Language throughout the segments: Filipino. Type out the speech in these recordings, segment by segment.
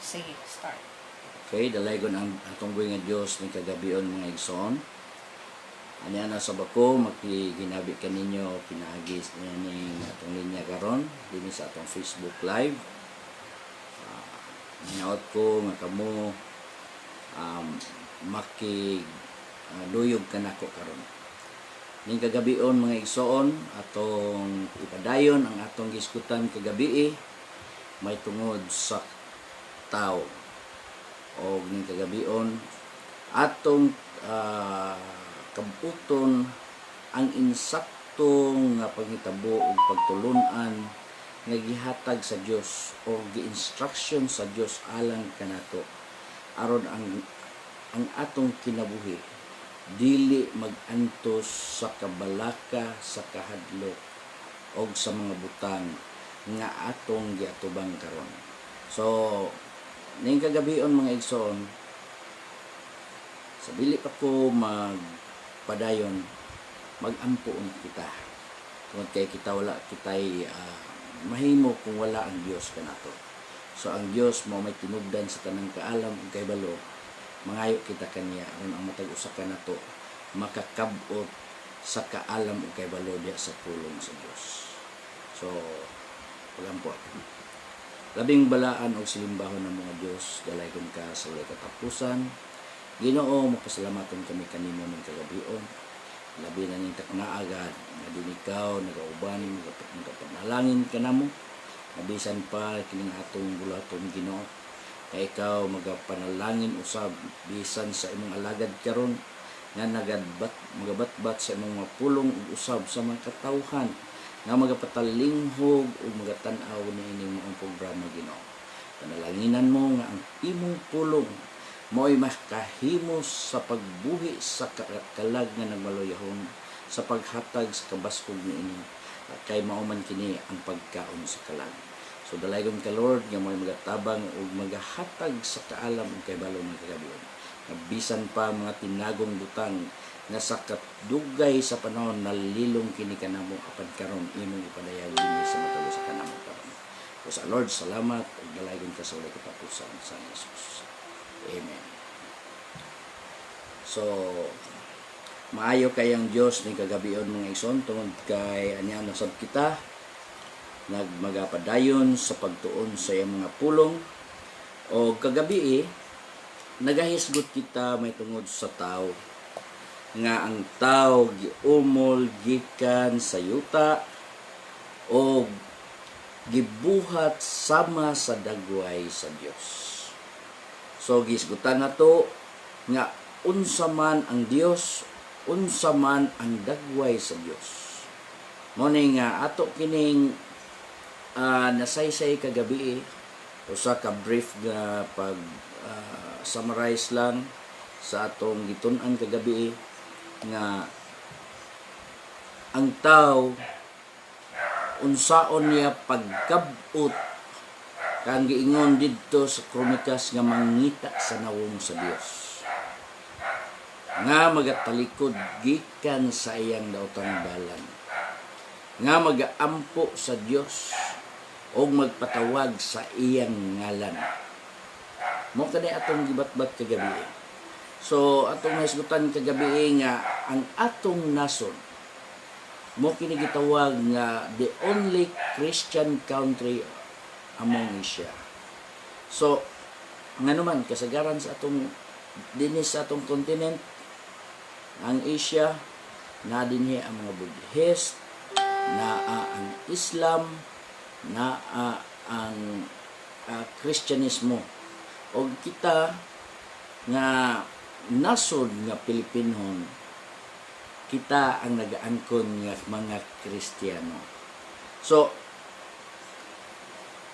Sige, start. Okay, dalaygon ang atong buhay nga Dios ni kagabion mga igsoon. Ani ana sa bako makiginabi kaninyo pinaagis ning atong linya karon dinhi sa atong Facebook Live. Hinaot ko nga kamo luyog kanako karon. Ning kagabion mga igsoon atong ipadayon ang atong giskutan kagabi may tungod sa tao. O ning kagabion atong kabuton ang insaktong nga panghitabo ug pagtulunan nga gihatag sa Dios o gi-instruction sa Dios alang kanato aron ang atong kinabuhi dili mag-antos sa kabalaka, sa kahadlok o sa mga butang nga atong giatubang karon. So ning kagabion mga igsoon, sa dili pa ko magpadayon, mag-ampuon kita. Tungod kay kita wala kitay mahimo kung wala ang Dios kanato. So ang Dios mo may tinubdan sa tanang kaalam ug kay balo, mangayo kita kaniya aron ang matag usa kanato makakab-ot sa kaalam ug kay balo diha sa pulong sa Dios. So pagampo. Labing balaan o silimbahon ng mga Diyos, dalaygon ka sa walay katapusan. Ginoo, mapasalamaton kami kanimo ng kagabion. Labi na ning taknaagad, nga din ikaw, nagauban, magapanalangin ka namo. Mabisan pa, kining atong bulaton Ginoo. Kay ikaw, magapanalangin usab, bisan sa imong alagad karon nga magabatbat sa imong mapulong usab sa mga katawhan nga magapatalinghog o magatanaw na ining mga programa Ginoo. Panalanginan mo nga ang imong pulong mo'y makahimos sa pagbuhi sa kalag nga nagmaluyahon sa paghatag sa kabaskog niini kay mauman kini ang pagkaon sa kalag. So dalaygon ka Lord nga mo'y magatabang o magahatag sa kaalam ug kay balo ng kagabion. Bisan pa mga tinagong butang nga sa kadugay sa panahon nalilong kini kanamo apan karon imong ipadayag dinhi sa matag sa kanamo karon. So sa Lord salamat ug dalaygon ka sa walay katapusan sa Jesus. Amen. So maayo kayang Dios ni kagabion mga igsoon tungod kay anya nasab kita nagmagapadayon sa pagtuon sa iyang mga pulong o kagabi nagahisgot kita may tungod sa tao nga ang tao giumol gikan sa yuta o gibuhat sama sa dagway sa Dios. So gisgutan nato nga unsa man ang Dios, unsa man ang dagway sa Dios. Mao ni nga ato kining nasaysay kagabi usa ka brief nga pag summarize lang sa atong gitun-an kagabi nga ang tao unsaon niya pagkabot kang giingon didto sa kronikas nga mangita sa nawong sa Dios nga magatalikod gikan sa iyang daotang dalan nga magaampo sa Dios o magpatawag sa iyang ngalan. Mo kani atong gibatbat kagabi. So atong nahisgutan kagabi nga ang atong nason mo kini gitawag nga the only Christian country among Asia. So nganuman kasagaran sa atong dinhi sa atong kontinent ang Asia na dinhi ang mga Buddhist, naa ang Islam, naa ang Kristyanismo. O kita nga nasod nga Pilipinhon, kita ang nagaangkon nga mga Kristiyano. So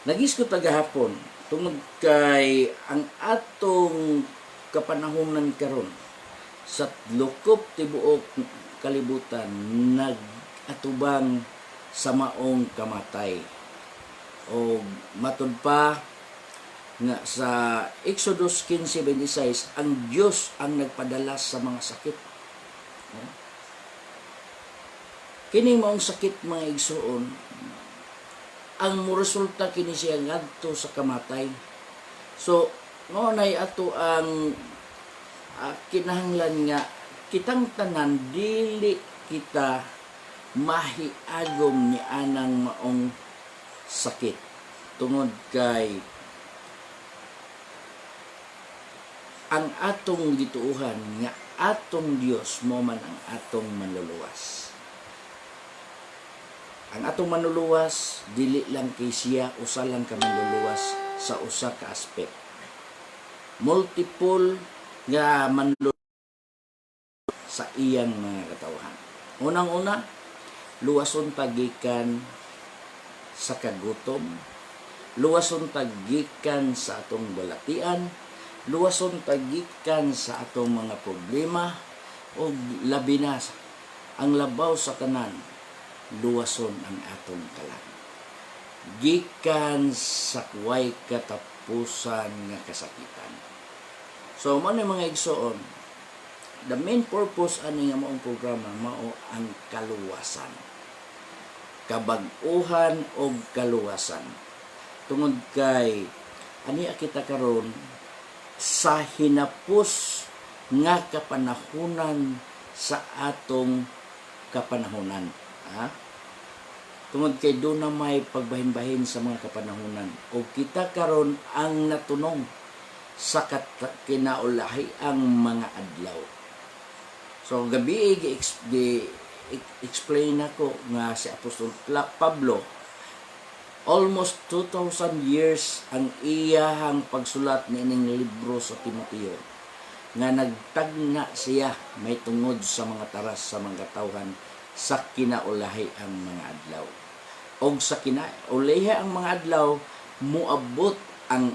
nagisgot gahapon tungod kay ang atong kapanahonan karon sa lukop tibuok kalibutan nagatubang sa maong kamatay. O matud pa nga sa Exodus 15:26 ang Dios ang nagpadala sa mga sakit. Kini maong sakit mga igsoon ang moresulta kini siya ngadto sa kamatay So, ngunay ato ang kinahanglan nga kitang tanan dili kita mahiagom ni anang maong sakit tungod kay ang atong gituuhan nga atong Dios mo man ang atong manluluwas. Ang atong manluluwas dili lang kay siya usa lang ka manluluwas sa usa ka aspect. Multiple nga manluluwas sa iyang mga katawhan. Unang-una, luwason tagikan sa kagutom, luwason tagikan sa atong balatian, luwason tagikan sa atong mga problema, o labi na ang labaw sa tanan, luwason ang atong kalan. Gikan sa way katapusan nga kasakitan. So, mo na mga igsoon, the main purpose ani nga maong programa mao ang kaluwasan. Kabag-uhan o kaluwasan. Tungod kay ani kita karon sa hinapos nga kapanahunan sa atong kapanahunan. Tungod kay doon na may pagbahin-bahin sa mga kapanahunan. O kita karon ang natunong sa kinaulahi ang mga adlaw. So, gabi explain ako nga si Apostol Pablo, almost 2,000 years ang iyahang pagsulat ni ining libro sa Timoteo, nga nagtagna siya may tungod sa mga taras sa mga katawhan sa kinaulahi ang mga adlaw. O sa kinaulahi ang mga adlaw, muabot ang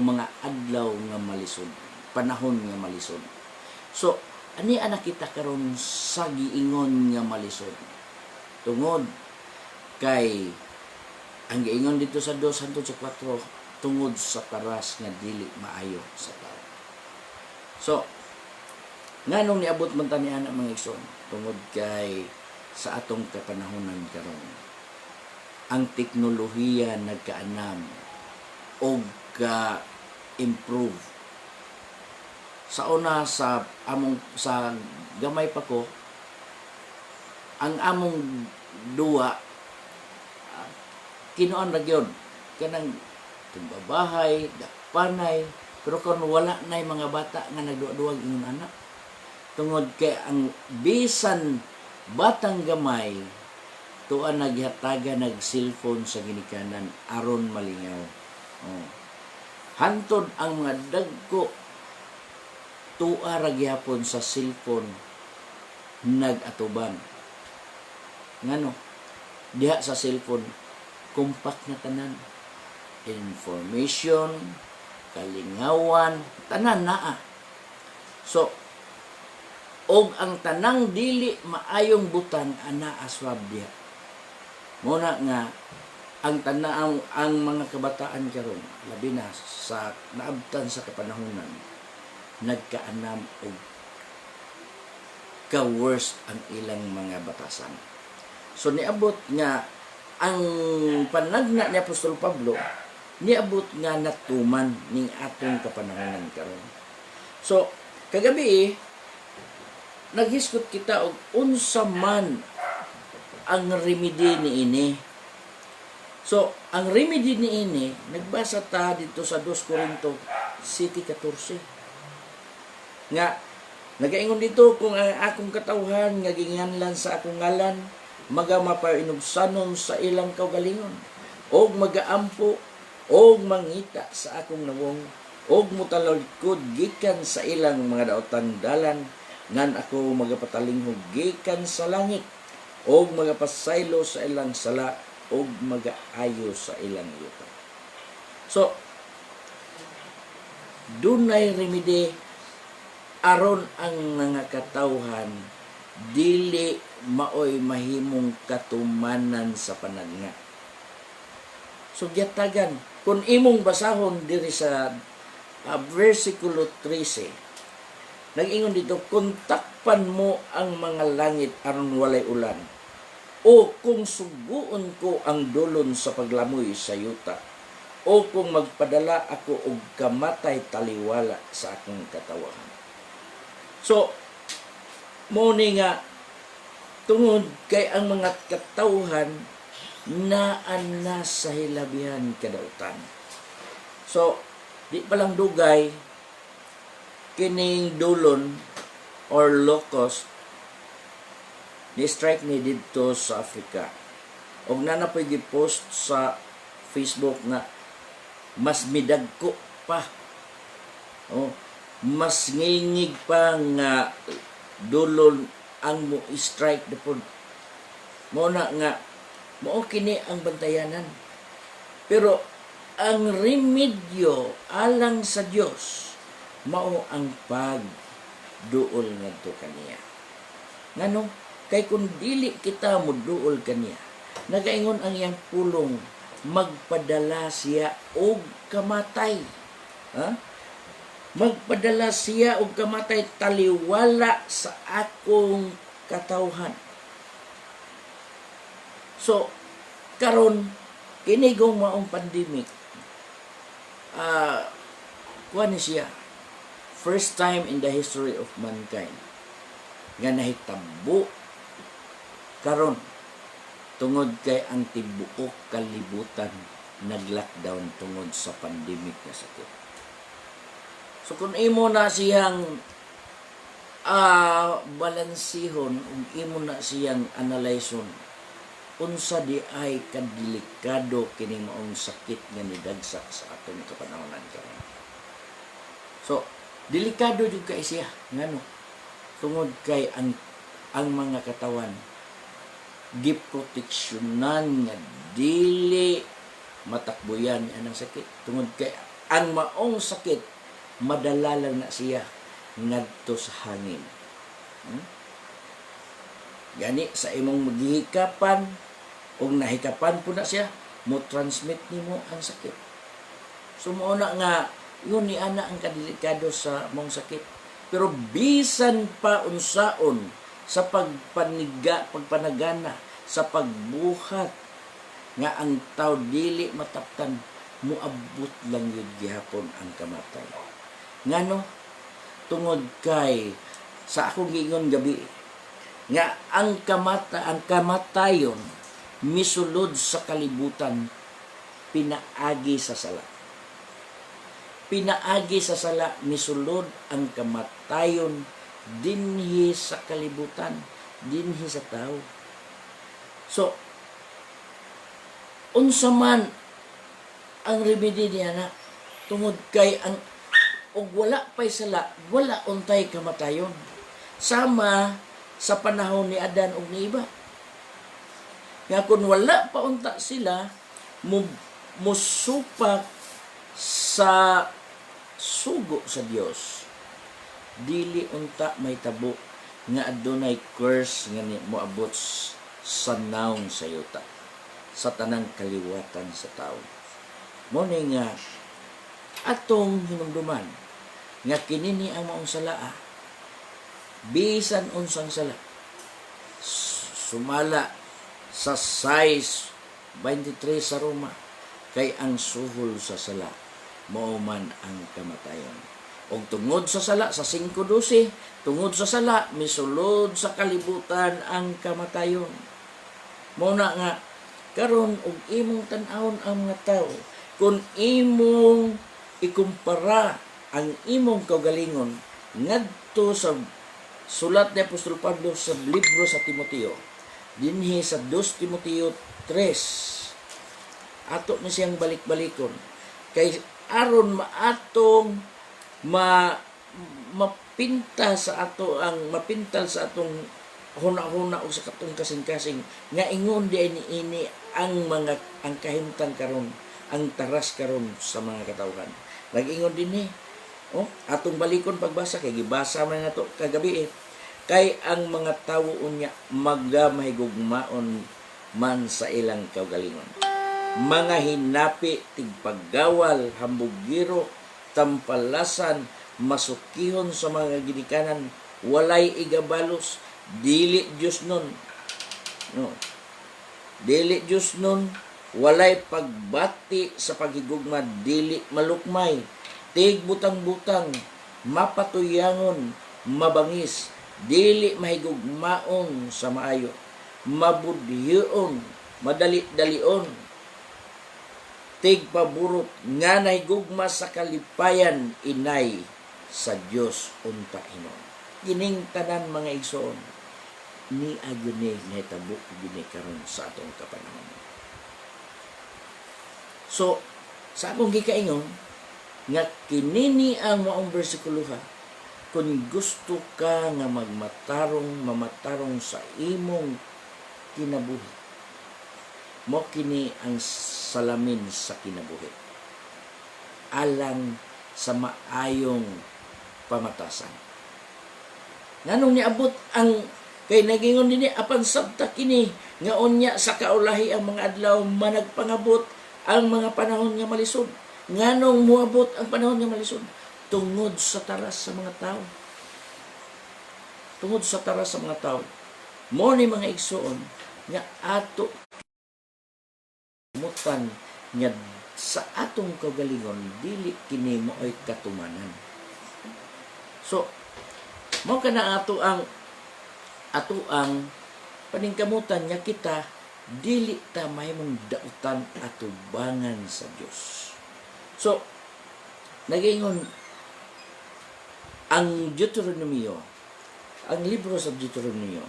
mga adlaw nga malisod, panahon nga malisod. So, ani anak kita karon sa giingon nga malisod. Tungod kay ang giingon dito sa 2:4 tungod sa taras nga dili maayo sa tao. So, nganong niabot man ta ni ana mga igsoon tungod kay sa atong kapanahonan karon ang teknolohiya nagkaanam og ka-improve. Sa una sa gamay pa ko, ang among duwa kinuan ra gyud kanang tumbabahay, dakpanay, pero kung wala nay mga bata nga nagduwa-duwag ingon anak. Tungod kay ang bisan batang gamay tuan naghataga nag-cellphone sa ginikanan aron malingaw. Hantod ang mga dagko tuwa ra gyapon sa cellphone nag-atuban. Ngano? Diha sa cellphone compact na tanan. Information, kalingawan, tanan naa. So, og ang tanang dili maayong butang ana aswab diha. Muna nga ang mga kabataan karon labi na sa naabtan sa kapanahunan nagkaanam og ka-worst ang ilang mga batasan. So niabot nga ang panagna ni Apostol Pablo niabot nga natuman ning atong kapanahunan karon. So kagabi naghiskot kita og unsa man ang remedy niini. So ang remedy niini nagbasa ta dito sa 2 Corinto 7:14. Nga nagaingon dito kung ang akong katawhan nga ginganlan sa akong ngalan magamapainugsanon sa ilang kaugalingon og magaampo og mangita sa akong nawong og mutalagkod gikan sa ilang mga daotang dalan ngan ako magapatalingog gikan sa langit og magapasaylo sa ilang sala og magaayo sa ilang yuta. So dunay remedy aron ang mga katawhan dili maoy mahimong katumanan sa panagna. So gyatagan kung imong basahon diri sa versikulo 13, nag-ingon dito, kung takpan mo ang mga langit aron walay ulan, o kung suguon ko ang dulon sa paglamoy sa yuta, o kung magpadala ako og kamatay taliwala sa akong katawahan. So, mo ni nga tungod kay ang mga katawhan naan na sa hilabihan kadautan. So, di palang dugay kining dulon or locust ni strike ni didto sa Africa. Og nanapoy gi-post sa Facebook nga mas midagko pa. Oh, mas ngingig pa nga dulon ang mo strike dapod. Mo na nga mao kini ang bantayanan. Pero ang remedyo alang sa Dios mao ang pagduol ngadto kaniya. Ngano? Kay kung dili kita mo duol kaniya, nagaingon ang iyang pulong magpadala siya og kamatay. Ha? Magpadala siya og kamatay taliwala sa akong katawhan. So, karon kinigong maong pandemic, kuha siya, first time in the history of mankind, nga nahitabo karon tungod kay ang tibuok kalibutan nag-lockdown tungod sa pandemic nga sakit. So, kung imo na siyang balansihon, kung imo na siyang analyson, unsa di ay kadelikado kini maong sakit nga nidagsak sa atong kapanahonan karon. So, delikado jud kay siya ngano tungod kay ang mga katawan giproteksyonan nga dili matakbuyan anang sakit tungod kay ang maong sakit madala lang na siya ngadto sa hangin. Gani sa imong maghihikapan og nahikapan po na siya, mo transmit nimo ang sakit. So mao na nga yun ni ana ang kadelikado sa mong sakit. Pero bisan pa unsaon sa pagpanagana, sa pagbuhat nga ang tao dili mataptan, muabot lang yun gihapon ang kamatay. Ngano? Tungod kay sa akong giingon gabi nga ang kamatayon misulod sa kalibutan pinaagi sa sala. Pinaagi sa sala misulod ang kamatayon dinhi sa kalibutan, dinhi sa tao. So, unsa man ang remedy niya na tungod kay ang og wala pay sala, wala untay kamatayon. Sama sa panahon ni Adan ug ni Eva. Nga kung wala pa unta sila musupak sa sugo sa Dios, dili unta may tabo nga adunay curse nga moabot sa naong sa yuta, sa tanang kaliwatan sa tao. Mo ni nga atong hinumduman nga kini ni ang maong salaa, bisan unsang sala sumala sa size 23 sa Roma, kay ang suhol sa sala mao man ang kamatayon. Og tungod sa sala sa 5:12, tungod sa sala misulod sa kalibutan ang kamatayon. Mao na nga karon og imong tan-awon ang mga tawo, kung imong ikumpara ang imong kaugalingon ngadto sa sulat ni Apostol Pablo sa libro sa Timoteo, dinhi sa 2 Timoteo 3, ato na siyang balik-balikon kay aron maatong mapinta sa ato ang mapintal sa atong huna-huna o sa katong kasing-kasing nga ingon di ini ang kahimtang karon, ang taras karon sa mga katawhan. Nag-ingon din atong balikon pagbasa kay gibasa man nato kagabi kay ang mga tawo unya maghigugmaon man sa ilang kaugalingon. Mga hinapi, tigpaggawal, hambugiro, tampalasan, masukihon sa mga ginikanan, walay igabalos, dili Diyos nun. No. Dili Diyos nun, walay pagbati sa paghigugma, dili malukmay, tig butang-butang, mapatuyangon, mabangis, dili mahigugmaon sa maayo, mabudhiyon, madali-dalion, tig paburot, nga nahigugma sa kalipayan, inay sa Dios unta Hinon. Kining tanan mga igsoon, ni aguni nahitabo gini karon sa atong kapanahon. So, sa akong gikaingon, nga kinini ang maong bersikulo ha, kung gusto ka nga mamatarong sa imong kinabuhi, mo kini ang salamin sa kinabuhi, alang sa maayong pamatasan. Nganong niabot ang kay nagingon dinhi apan sabta kini nga unya sa kaulahi ang mga adlaw managpangabot ang mga panahon nga malisod. Nganong muabot ang panahon nga malisod? Tungod sa taras sa mga tao. Tungod sa taras sa mga tao. Mo ni mga igsoon nga ato mutan nga sa atong kagalingon dili kini mo'y katumanan. So, mo kana ato ang paningkamutan nga kita dili ta mahimong dautan atubangan sa Dios. So, nagingon ang Deuteronomio, ang libro sa Deuteronomio,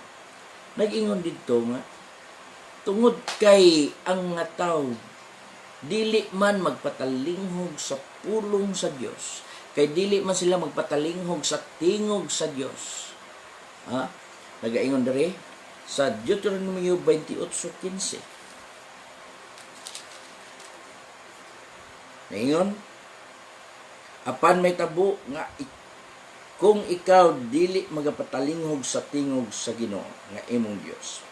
nagingon dito nga tungod kay ang nga tao dili man magpatalinghog sa pulong sa Dios, kay dili man sila magpatalinghog sa tingog sa Dios. Ha? Nagaingon dere sa Deuteronomio 28:15. Naingon, apan may tabo nga kung ikaw dili magapatalinghog sa tingog sa Ginoo nga imong Dios,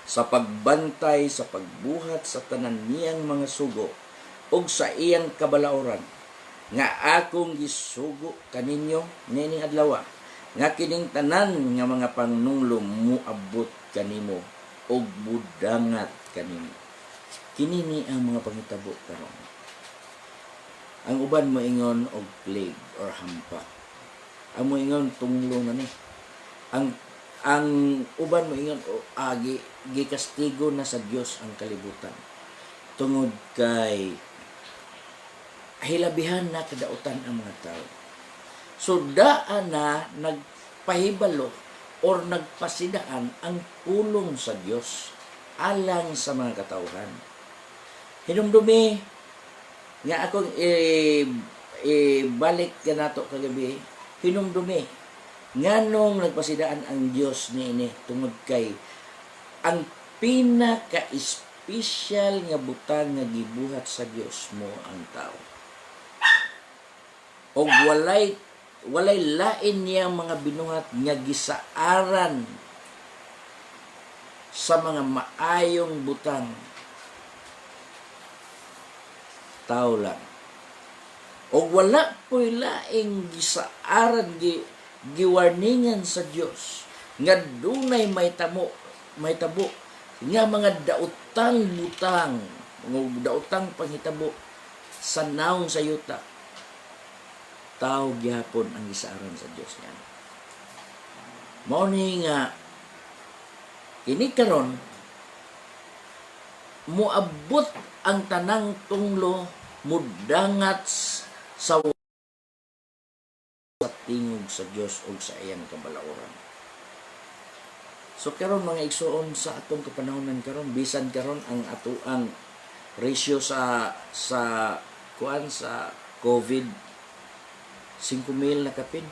sa pagbantay sa pagbuhat sa tanan niyang mga sugo ug sa iyang kabalauran nga akong gisugo kaninyo nining adlaw, nga kining tanan nga mga pangnunglo muabot kanimo ug budangat kanimo. Kini ni ang mga pangitabo karon. Ang uban moingon og plague or hampa. Ang moingon tunglo na ni. Ang uban moingon gikastigo na sa Dios ang kalibutan. Tungod kay hilabihan na kadautan ang mga tao. So daan na nagpahibalo or nagpasidaan ang pulong sa Dios alang sa mga katawhan. Hinumdumi nga akong balik ka nato kagabi, hinumdumi nganong nagpasidaan ang Dios niini tungod kay ang pinaka-espesyal nga butang nga gibuhat sa Dios mo ang tao. O walay lain niyang mga binuhat nga gisaaran sa mga maayong butang. Tao lang. O wala po'y laing gisaaran, giwarningan sa Dios nga dunay may tabo nga mga daotang butang, mga daotang panghitabo sa naong sa yuta. Tao gyapon ang gisaaran sa Dios niya. Mao ni nga kini karon muabot ang tanang tunglo mudangat sa tingog sa Dios ug sa iyang kabalauran. So karon mga igsoon sa atong kapanahonan karon, bisan karon ang atoang ratio sa COVID 5,000 na kapin.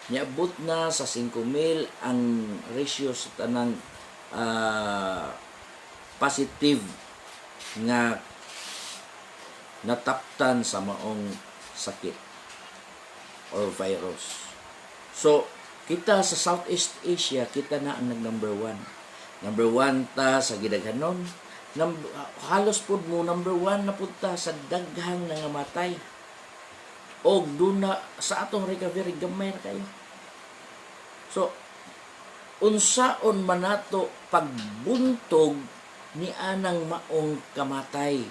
Niabot na sa 5,000 ang ratio sa tanang positive nga nataptan sa maong sakit or virus. So, kita sa Southeast Asia, kita na ang nag-number 1. Number 1 ta sa gidaghanon. Halos pud mo number 1 na pud ta sa daghang nangamatay. O duna sa atong recovery gamay na kayo. So, unsaon man nato pagbuntog ni anang maong kamatay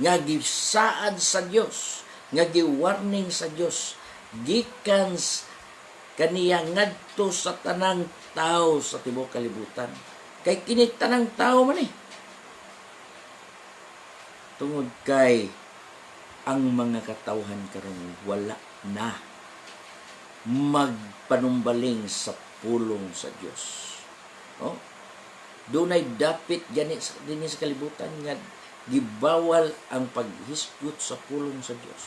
nga gisaad sa Dios, nga giwarning sa Dios gikan kaniya ngadto sa tanang tao sa tibuok kalibutan. Kay kini tanang tao man tungod kay ang mga katawhan karon wala na magpanumbaling sa pulong sa Dios. Oh? Dunay dapit gani dinhi sa kalibutan nga gibawal ang paghisgot sa pulong sa Dios.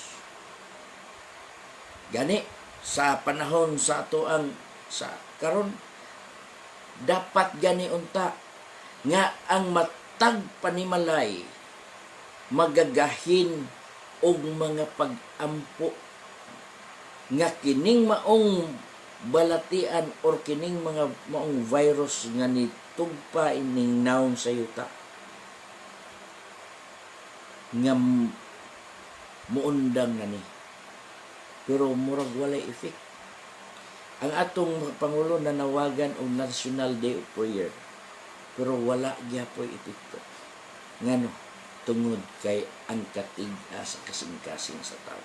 Gani sa panahon sa atoang sa karon dapat gani unta nga ang matag panimalay magagahin og mga pag-ampo nga kining maong balatian or kining mga maong virus nga nitugpa ining naong sa yuta nga muundang na ni pero murag walay effect. Ang atong Pangulo nanawagan og National Day of Prayer pero wala gyapon epekto ngano tungod kay ang katig-a sa kasing-kasing sa tao.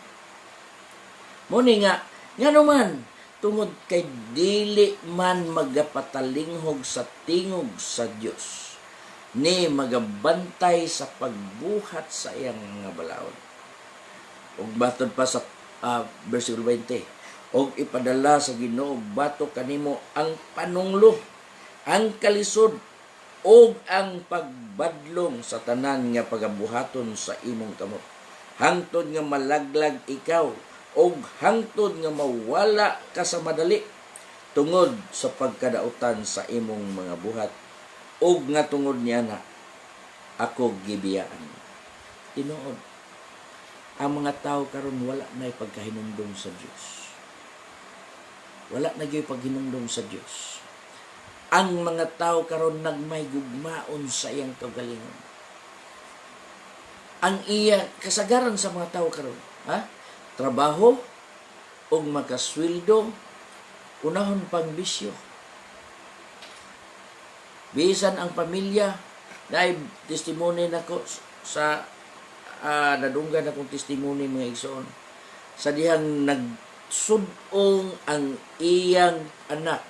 Muni nga ngano man tungod kay dili man magapatalinghog sa tingog sa Dios ni magabantay sa pagbuhat sa iyang mga balaod. Ug baton pa sa versikulo 20, og ipadala sa Ginoo bato kanimo ang panunglo, ang kalisod og ang pagbadlong sa tanan nga pagabuhaton sa imong kamot. Hangtod nga malaglag ikaw og hangtod nga mawala ka sa madali tungod sa pagkadautan sa imong mga buhat og nga tungod niya na ako gibiyaan. Tinuod ang mga tao karon wala na pagkahinumdum sa Dios. Wala na gyud paghinumdum sa Dios. Ang mga tao karon nagmay gugmaon sa iyang kaugalingon. Ang iya kasagaran sa mga tao karon, trabaho og makasweldo, unahon pang bisyo. Bisan ang pamilya, dahil testimony nako sa nadunggan akong testimony mga igsoon. Sa dihang nagsudong ang iyang anak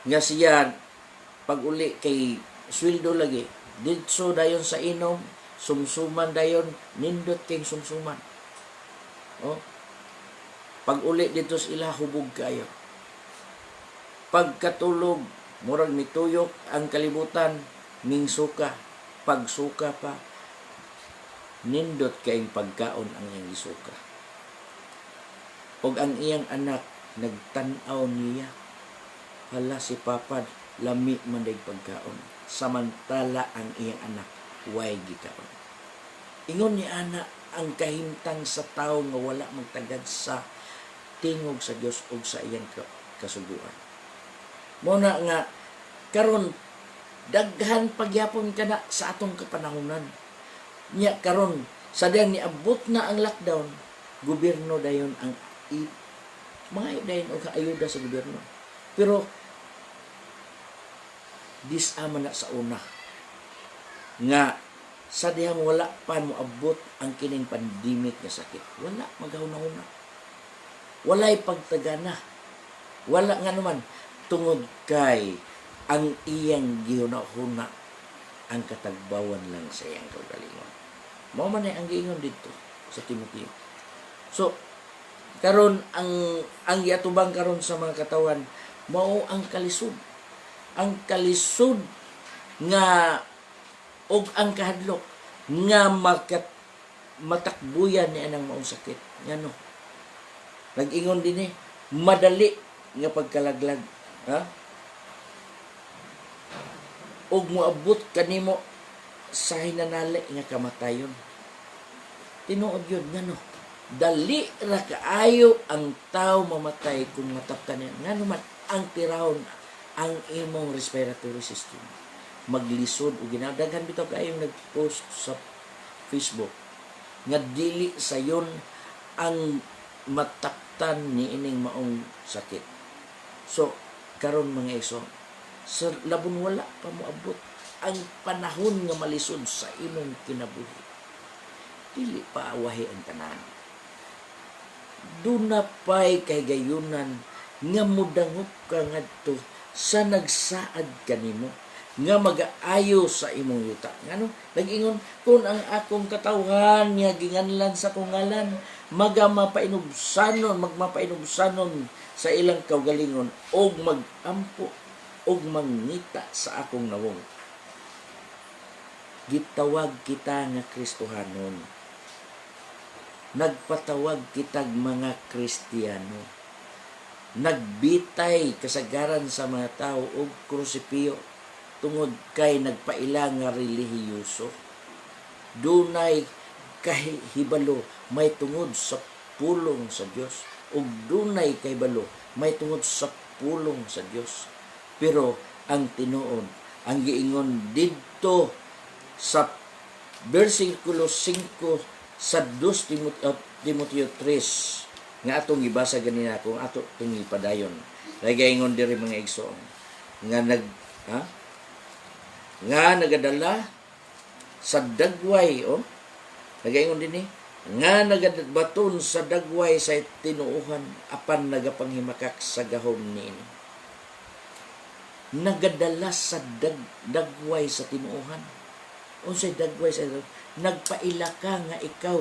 nga siya pag uli kay sweldo lagi dito dayon sa inom sumsuman dayon nindot kay sumsuman. Pag uli dito sa ila hubog kayo. Pagkatulog murag mituyok ang kalibutan ning suka, pagsuka pa nindot kay pagkaon ang iyang gisuka. Og ang iyang anak nagtan-aw niya, hala si Papa lami man day pagkaon, samantala ang iyang anak way gikaon. Ingon ni ana ang kahimtang sa tawo nga wala magtagad sa tingog sa Dios ug sa iyang kasuguan. Mao na nga karon daghan pagyapon kana sa atong kapanahonan. Nya karon sa diyang niabot na ang lockdown, gobyerno dayon ang mga dayon og ayuda sa gobyerno. Pero disama na sa una nga sa diyang wala pa moabot ang kining pandemic nga sakit. Wala maghuna-huna. Walay pagtagana. Wala nga naman tungod kay ang iyang gihuna-huna ang katagbawan lang sa iyang kaugalingon. Mao man ang giingon dito sa Timoteo. So karon ang giatubang karon sa mga katawan mao ang kalisod. Ang kalisod nga og ang kahadlok nga matakbuyan ni anang maong sakit. Ngano? Nag-ingon din madali nga pagkalaglag, og moabot kanimo sa hinanali nga kamatayon. Tinuod yun, ngano? Dali ra kaayo ang tao mamatay kung mataptan niya. Ngano man ang tirahon ang imong respiratory system. Maglisod o ginadaghan bitaw kaayo nag-post sa Facebook nga dili sayon ang mataktan ni ining maong sakit. So karon mga iso, sa labon wala pa moabot ang panahon nga malisod sa imong kinabuhi. Dili pa awahi ang tanan. Duna pa'y kay gayunan nga mudangop ka ngadto sa nagsaad kanimo nga mag-aayo sa imong yuta. Ngano? Nag-ingon, kung ang akong katawhan nga ginganlan sa kungalan, magmapainubsanon sa ilang kaugalingon, og magampo, og mangita sa akong nawong. Gitawag kita nga Kristohanon. Nagpatawag kitag mga Kristiyano. Nagbitay kasagaran sa mga tao og krusipiyo tungod kay nagpaila nga relihiyoso. Dunay kahibalo may tungod sa pulong sa Dios, ug dunay kahibalo may tungod sa pulong sa Dios. Pero ang tinuod, ang giingon didto sa versikulo 5 sa 2 Timoteo 3 nga atong gibasa ganina kung ato itong ipadayon. Nagaingon diri mga igsoon nga nagadala sa dagway, nagaingon din nga nagabaton sa dagway sa tinuuhan apan nagapanghimakak sa gahom niini. Nagadala sa dagway sa tinuuhan. Unsay dagway sa nagpaila ka nga ikaw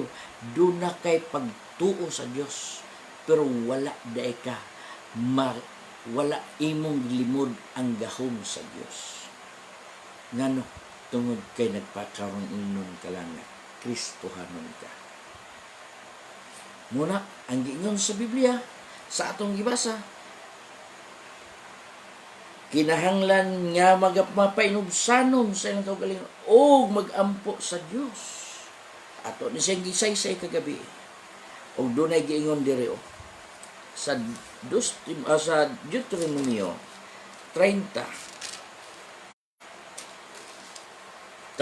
duna kay pagtuo sa Dios, pero wala daay ka wala imong limod ang gahom sa Dios. Ngano? Tungod kay nagpakaroon inon ka lang nga Kristohanon ka. Muna, ang giingon sa Biblia, sa atong gibasa, kinahanglan nga mapainubsanon sa ilang kaugalingon o magampo sa Dios. Ato ni siyang gisaysay kagabi. O dunay giingon diri sa Deuteronomio 30:19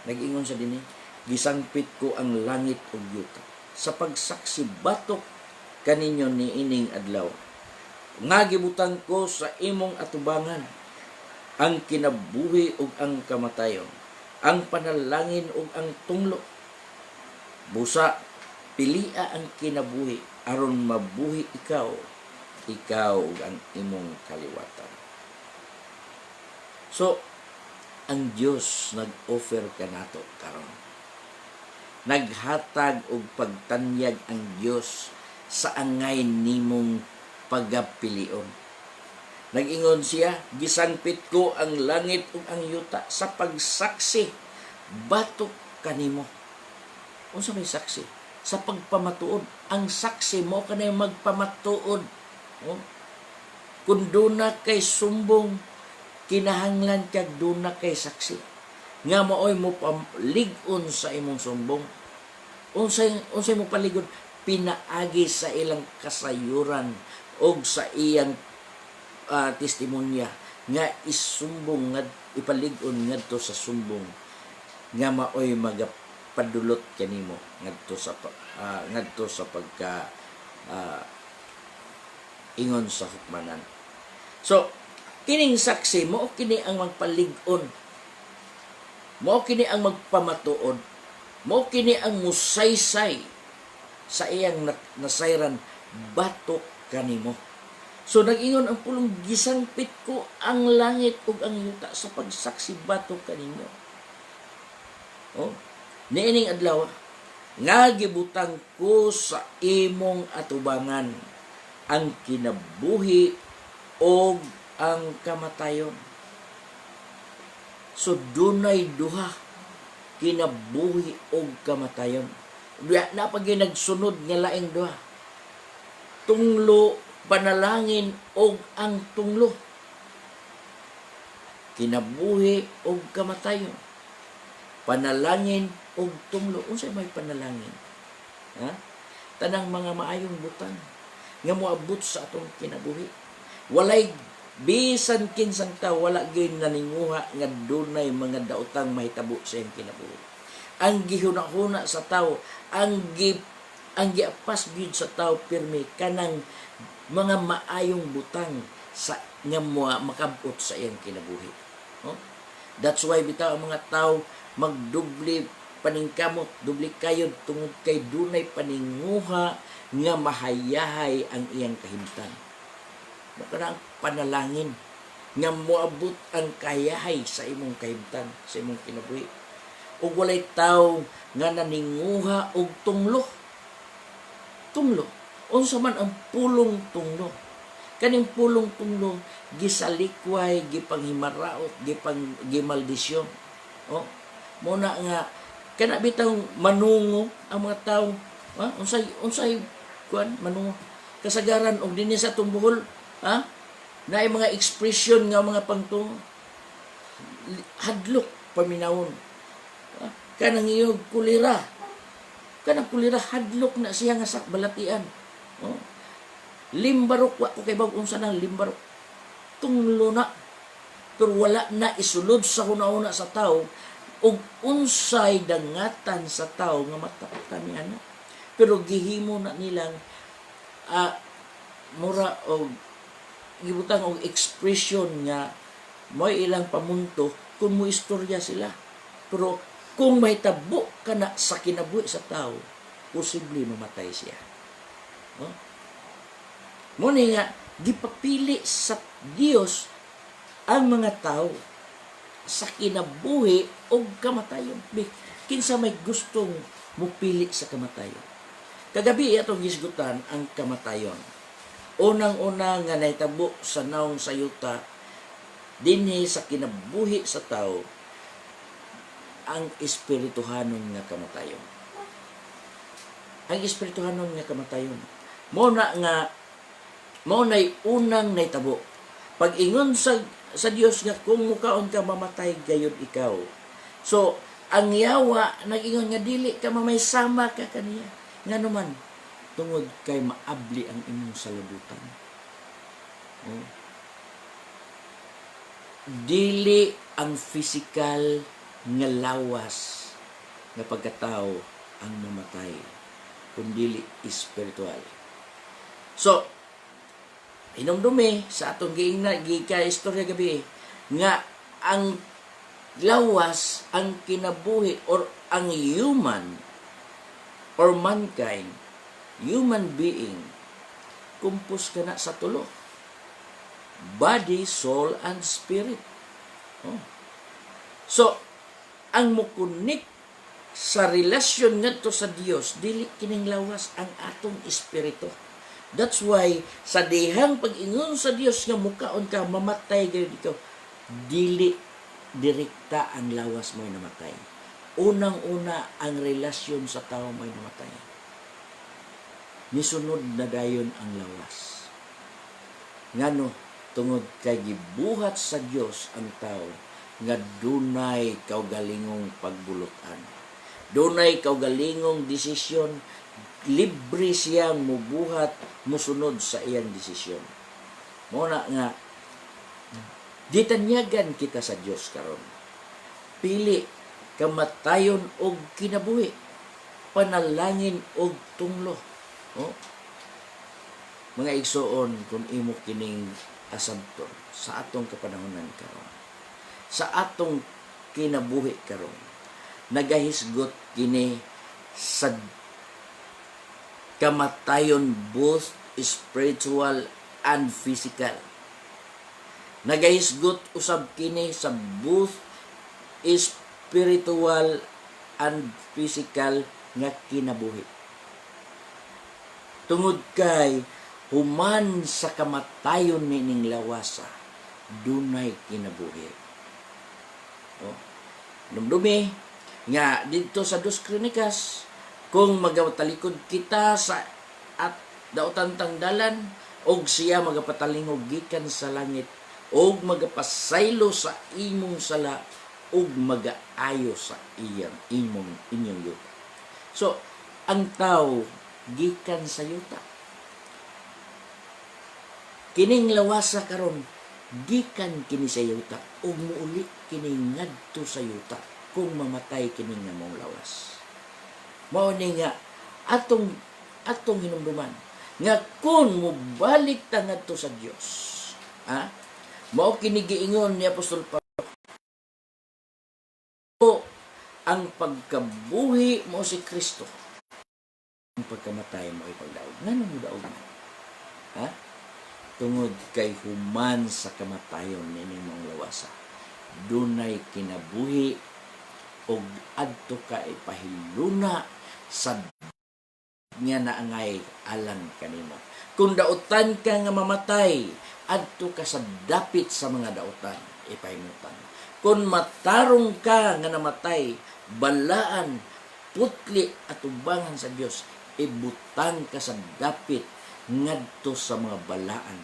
nag-ingon sa dinhi, gisangpit ko ang langit ug yuta sa pagsaksi batok kaninyo niining adlaw. Nga gibutang ko sa imong atubangan ang kinabuhi ug ang kamatayon, ang panalangin ug ang tunglo. Busa pilia ang kinabuhi aron mabuhi ikaw ug ang imong kaliwatan. So, ang Dios nag-offer kanato karon. Naghatag og pagtanyag ang Dios sa angay nimong pagapilion. Nag-ingon siya, gisangpit ko ang langit ug ang yuta sa pagsaksi batok kanimo. Unsa may saksi? Sa pagpamatuod. Ang saksi mo kanay magpamatuod. Kung duna kay sumbong, kinahanglan kag duna kay saksi. Nga maoy mo paligon sa imong sumbong. Unsay mo paligon? Pinaagi sa ilang kasayuran og sa iyang testimonya nga isumbong nga ipalig-on ngadto sa sumbong nga maoy magapadulot kanimo ngadto sa pagka ingon sa hukmanan. So kining saksi mo kini ang magpalig-on, mo kini ang magpamatuod, mo kini ang musaysay sa iyang nasayran batok kanimo. So nag-ingon ang pulong, gisangpit ko ang langit ug ang yuta sa pagsaksi batok kaninyo. Niining adlaw nga gibutang ko sa imong atubangan ang kinabuhi ug ang kamatayon. So dunay duha, kinabuhi ug kamatayon. Napag nagsunod nga laing duha. Tunglo, panalangin og ang tunglo. Kinabuhi og kamatayon. Panalangin og tunglo. Unsay may panalangin? Tanang mga maayong butang nga moabot sa atong kinabuhi. Walay bisan kinsang tawo wala gyud naninguha nga dunay mga daotang mahitabo sa iyang kinabuhi. Ang gihuna-huna sa tawo, ang giapas gyud sa tawo pirmi kanang mga maayong butang sa nga makabot sa iyang kinabuhi. Oh? That's why bitaw ang mga tao magdubli paningkamot, dubli kayod tungod kay dunay paninguha nga mahayahay ang iyang kahimtan. Baka ang panalangin nga moabot ang kayahay sa imong kahimtan, sa imong kinabuhi. Ug walay tawo nga naninguha og tunglo. Tunglo. Unsa man ang pulong tunglo? Kaning pulong tunglo gisalikway, gipanghimaraot, gimaldisyon. Oh, muna nga kana bitaw manungo ang mga tawo. Ha? Unsay kuan manungo? Kasagaran og dinhi sa tumbuhol, ha? Na ay mga ekspresyon nga mga pangtungo. Hadlok paminawon. Ha? Kanang iyog kulira. Kanang kulira hadlok na siya nga sakbalatian. Oh. Limbarok wa ko kay bag unsa nang limbarok. Tunglo na. Pero wala na isulod sa hunauna sa tao ug unsay dangatan sa tao nga matapatan niya na. Pero gihimo na nilang mura og gibutang og expression nga may ilang pamunto kung mo istorya sila. Pero kung may tabo ka na sa kinabuhi sa tao, posible mamatay siya. No? Muna nga, gipapili sa Dios ang mga tao sa kinabuhi o kamatayon. Kinsa may gustong mupili sa kamatayon. Kagabi atong gisgutan ang kamatayon. Unang-una nga nahitabo sa naong sayuta dinhi sa kinabuhi sa tao ang espirituhanon nga kamatayon. Ang espirituhanon nga kamatayon. Mao na'y unang nahitabo. Pag-ingon sa Dios nga kung mukaon ka mamatay gayud ikaw. So ang yawa nag-ingon nga dili ka mamaysama ka kaniya. Nga naman tungod kay maabli ang imong salubutan. Oh. Dili ang physical nga lawas nga pagkatao ang mamatay, kundi spiritual. So, hinumdumi sa atong istorya gabi nga ang lawas, ang kinabuhi or ang human or mankind, human being, kumpos ka na sa tulo. Body, soul, and spirit. Oh. So, ang mukunik sa relasyon ngadto sa Dios, dili kining lawas ang atong espiritu. That's why, sa dihang pag-ingon sa Dios nga mukaon ka, mamatay gayud ikaw, dili direkta ang lawas mo'y namatay. Unang-una ang relasyon sa tao mo'y namatay. Nisunod na dayon ang lawas. Ngano, tungod kay gibuhat sa Dios ang tao nga dunay kaugalingong pagbulutan. Dunay kaugalingong desisyon, libre siyang mubuhat, musunod sa iyang desisyon. Muna nga, gitanyagan kita sa Dios karon. Pili kamatayon og kinabuhi, panalangin og tunglo. Oh? Mga igsoon, kung imo kining asabton sa atong kapanahonan karon, sa atong kinabuhi karon, nagahisgot kini sa kamatayon both spiritual and physical. Nagahisgot usab kini sa both spiritual and physical nga kinabuhi. Tungod kay human sa kamatayon nining lawasa, dunay kinabuhi. Oh. Dumdumi nga dito sa 2 Kronikas, kung magatalikod kita sa at dautan tangdalan, og siya magapatalingog gikan sa langit, og magapasaylo sa imong sala, og magaayo sa inyong yuta. So, ang tao gikan sa yuta. Kining lawasa karon gikan kini sa yuta, ug muuli kini ngadto sa yuta kung mamatay kining namong lawas. Mao ni nga atong hinumduman nga kung mubalik ta ngadto sa Dios, mao kini giingon ni Apostol Pablo ang pagkabuhi mo si Kristo, ang pagkamatay mo ay pagdaog. Nga mo daog na? Ha? Tungod kay human sa kamatayon nining mong lawasa, dunay kinabuhi og adto ka ipahiluna sa nga naangay alang kanimo. Kung dautan ka nga mamatay, adto ka sa dapit sa mga dautan, ipahimutan. Kung matarong ka nga namatay, balaan, putli at ubangan sa Dios, ibutang ka sa dapit ngadto sa mga balaan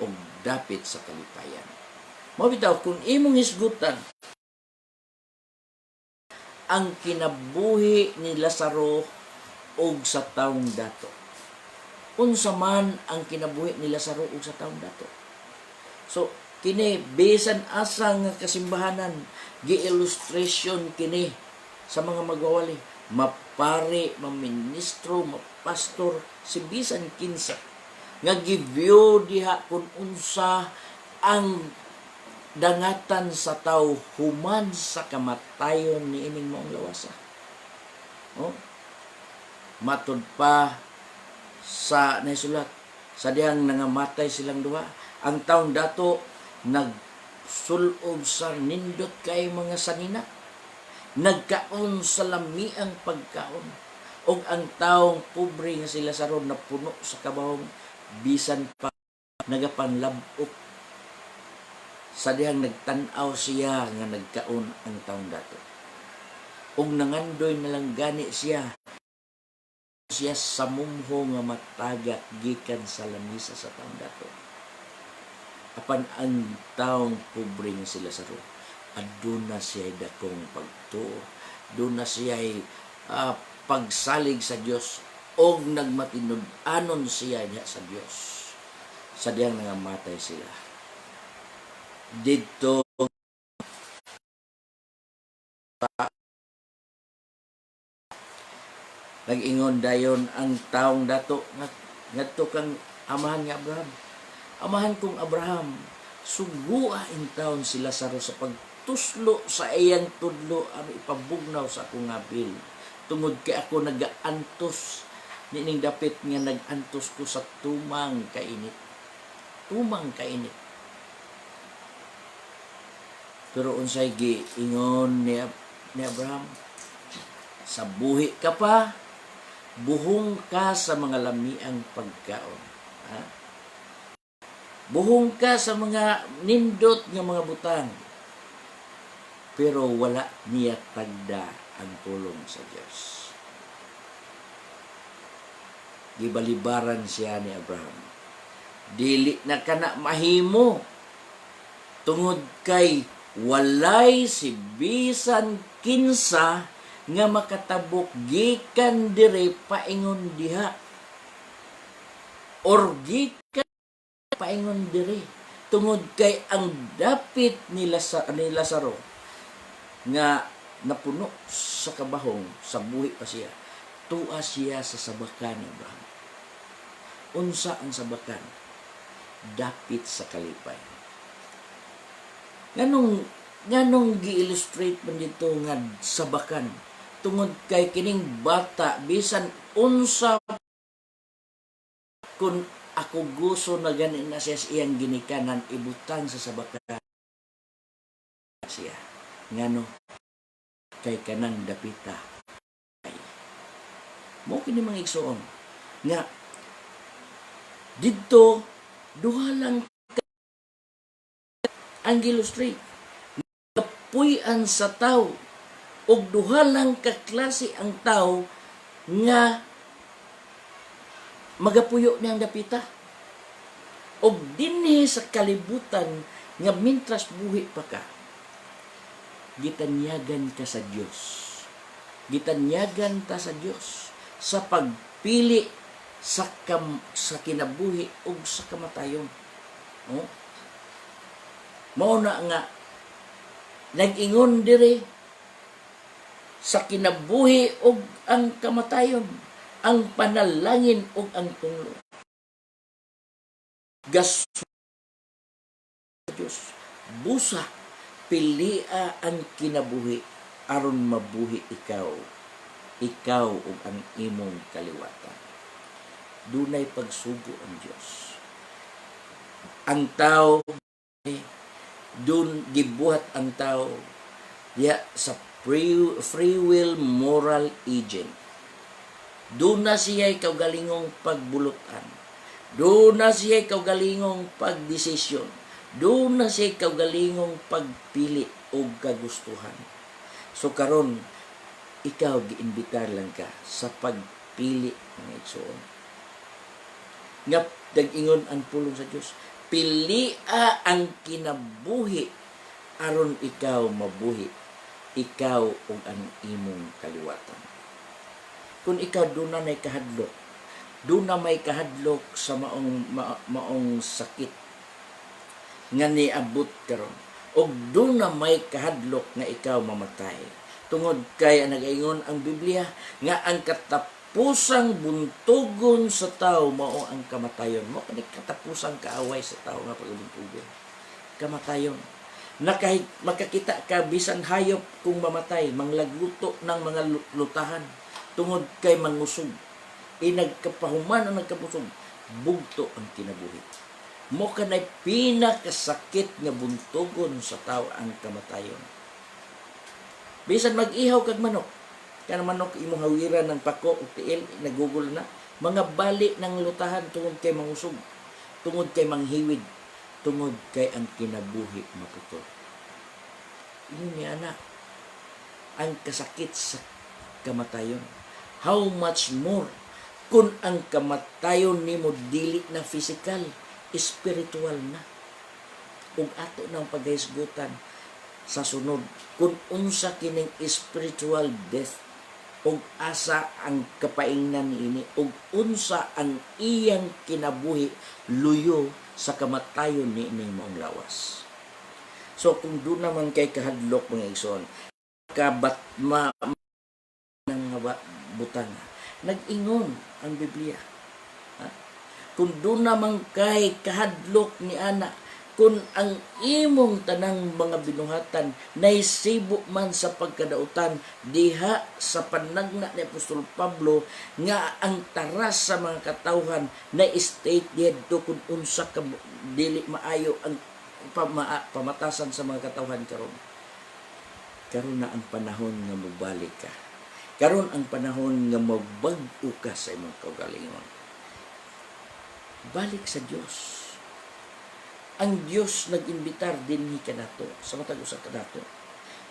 o dapit sa kalipayan. Mabitaw, kung imong hisgutan ang kinabuhi ni Lazaro og sa taong dato, unsa man ang kinabuhi ni Lazaro og sa taong dato. So kini bisan asa nga kasimbahanan, gi-illustration kini sa mga magwawali, mapare, maministro, mapastor, si bisan kinsa nga gi-view diha kung unsa ang dangatan sa tao human sa kamatayon ni ining maong lawasa. Oh? Matud pa sa naisulat, sa dihang nangamatay silang duha, ang taong dato nagsulob sa nindot kay mga sanina, nagkaon sa lamiang pagkaon, og ang taong pobre nga si Lazaro na puno sa kabahong, bisan pa nagapanlabot sa dihang nagtan-aw siya nga nagkaon ang taong dato. Og nangandoy na lang gani siya sa mumho nga matagat gikan sa lamisa sa taong dato. Apan ang taong pobre nga si Lazaro, aduna siya dakong pagtuo, aduna siya pagsalig sa Dios, og nagmatinud-anon siya niya sa Dios sa diyang nangamatay sila. Dito nag-ingon dayon ang taong dato ngadto kang amahan nga Abraham. Amahan kong Abraham, sugua in taon si Lazaro sa pagtuslo sa iyang tudlo ang ipabugnaw sa akong ngabil. Tungod kay ako nagaantos nining dapit nga nagantos ko sa tumang kainit. Tumang kainit. Pero unsay giingon ni Abraham, sa buhi ka pa, buhong ka sa mga lamiang pagkaon. Ha? Buhong ka sa mga nindot nga mga butang. Pero wala niya tagda ang tulong sa Diyos. Gibalibaran siya ni Abraham. Dili na kana mahimo tungod kay walay si bisan kinsa nga makatabok gikan dire paingon diha or gikan paingon dire, tungod kay ang dapit ni Lazaro nga napuno sa kabahong, sa buhi pa siya, tuwa siya sa sabakan ni Abraham. Unsa ang sabakan? Dapit sa kalipay. Nganong gi-illustrate man dito nga sabakan, tungod kay kining bata bisan unsa kun ako gusto na ganin na siya iyang ginikanan, ibutang sa sabakan siya. Ngano? Kay kanang dapita. Mo kini mga igsoon nga didto duha lang ang illustrate. Kapuy-an sa tao og duha lang ka klase ang tao nga magapuyo niyang dapita. Og dinhi sa kalibutan nga mintras buhi pa ka, gitanyagan ka sa Dios. Gitanyagan ta sa Dios sa pagpili sa kinabuhi ug sa kamatayon. Oh? Mao na nga nag-ingon dire sa kinabuhi ug ang kamatayon, ang panalangin ug ang tunglo. Gas Dios, busa pilia ang kinabuhi aron mabuhi ikaw ug ang imong kaliwatan. Dunay pagsugo ang Dios. Ang tao dun gibuhat ang tao diya sa free will moral agent. Doon na siya kaugalingong pagbulutan. Doon na siya kaugalingong pagdesisyon. Doon na siya kaugalingong pagpili o kagustuhan. So karon ikaw giimbitar lang ka sa pagpili ng igsoon. Nga dag-ingon ang pulong sa Dios. Pilia ang kinabuhi aron ikaw mabuhi. Ikaw o ang imong kaliwatan. Kung ikaw doon na may kahadlok, doon na may kahadlok sa maong sakit nga niabot karon, o doon na may kahadlok nga ikaw mamatay. Tungod kay nagaingon ang Biblia nga ang katapusang buntugon sa tao mao ang kamatayon. Mo kani katapusang kaaway sa tao nga pagbuntugon. Kamatayon. Na kahit makakita ka bisan hayop kung mamatay, manglagluto ng mga lutahan tungod kay mangusog. Nagkapahuman ang nagkapusog, bugto ang kinabuhi. Mo kanay pinakasakit nga buntugon sa tao ang kamatayon. Bisan mag-ihaw kag manok, kana manok imong hawiran ng pako o tiil, nagugol na, mga bali ng lutahan tungod kay mangusog, tungod kay manghiwid, tungod kay ang kinabuhi maputol. Yun ni anak, ang kasakit sa kamatayon. How much more kung ang kamatayon nimo dili na physical, spiritual na. Ug ato nang paghisgutan sa sunod kung unsa kining spiritual death, ug asa ang kapaingnan niini, ug unsa ang iyang kinabuhi luyo sa kamatayon niining maong lawas. So kung doon naman kay kahadlok mga igsoon, kabat butang. Nag-ingon ang Biblia. Kung doon naman kay kahadlok ni ana, kung ang imong tanang mga binuhatan naisibo man sa pagkadautan diha sa panagna ni Apostol Pablo nga ang taras sa mga katawhan na state dito kung unsa ka dili maayo ang pamatasan sa mga katawhan karon. Karon na ang panahon nga mobalik ka. Karon ang panahon nga magbag-o ka sa imong kaugalingon. Balik sa Dios. Ang Dios nag-imbitar dinhi kanato sa matag usa kanato.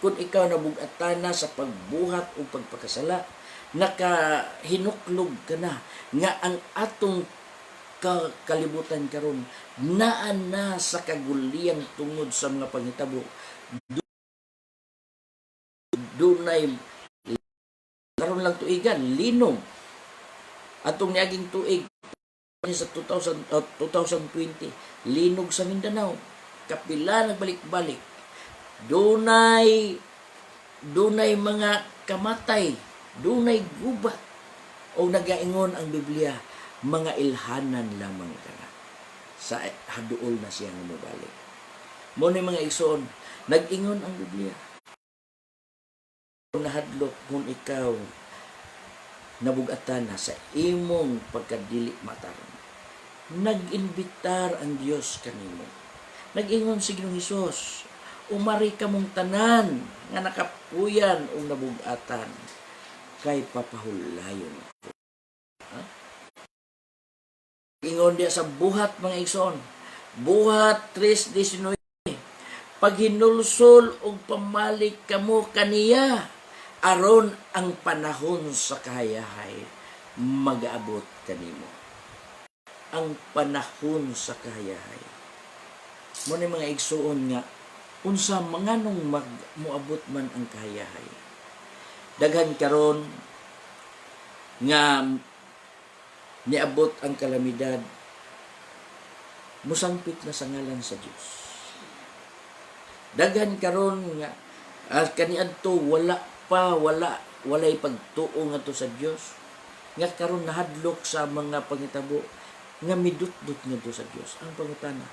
Kung ikaw nabug-atana sa pagbuhat o pagpakasala, nakahinuklog ka na nga ang atong kalibutan karon naa na sa kaguliyang tungod sa mga panghitabo. Dunay karon lang tuigan linom atong niaging tuig sa 2020 linog sa Mindanao, kapila nagbalik-balik, dunay mga kamatay, dunay gubat, o nagaingon ang Biblia mga ilhanan lamang kana sa haduol na siya nga mobalik. Mo ni mga igsoon, nag-ingon ang Biblia nahadlok kung ikaw nabugatan na sa imong pagkadili mataron. Nag-inbitar ang Dios kanimo. Nag-ingon si Ginoong Hesus, umari ka mong tanan nga nakapuyan o nabugatan kay papahulayon ko. Ingon dia sa buhat mga igsoon, buhat 3:19, pag hinulsol og pamalik kamo kaniya, aron ang panahon sa kahayahay mag-aabot kanimo. Ang panahon sa kahayahay. Mo ni mga igsuon nga unsa manganong moabot man ang kahayahay. Daghan karon nga niabot ang kalamidad, musangpit na sa ngalan sa Dios. Daghan karon nga kaniadto walay pagtuo ngadto sa Dios, nga karon nahadlok sa mga panghitabo nga midutdut ngadto sa Dios. Ang pangutana,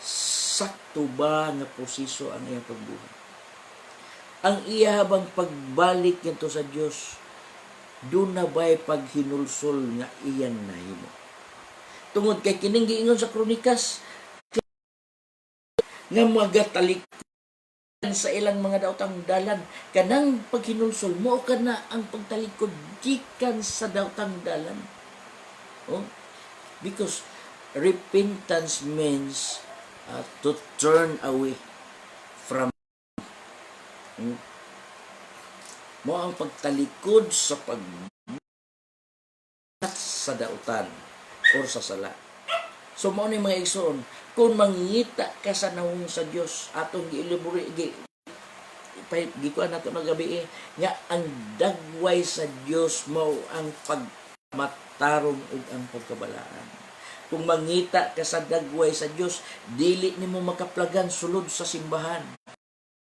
sakto ba nga proseso ang iyang pagbuhat? ang iyahabang pagbalik nito sa Dios doon na ba'y paghinulsol nga iyan nahimo. Tungod kay kining giingon sa Kronikas nga magatalik sa ilang mga daotang dalan, kanang paghinulsol mo kana ang pagtalikod gikan sa daotang dalan. Oh, because repentance means to turn away from mo ang pagtalikod sa sa dautan or sa sala. So mao ni mga igsoon, kung mangita ka sa nawong sa Dios atong giiliburi gikuan nato na gabi nga ang dagway sa Dios mao ang pagmatarong ug ang pagkabalaan. Kung mangita ka sa dagway sa Dios, dili nimo makaplagan sulod sa simbahan.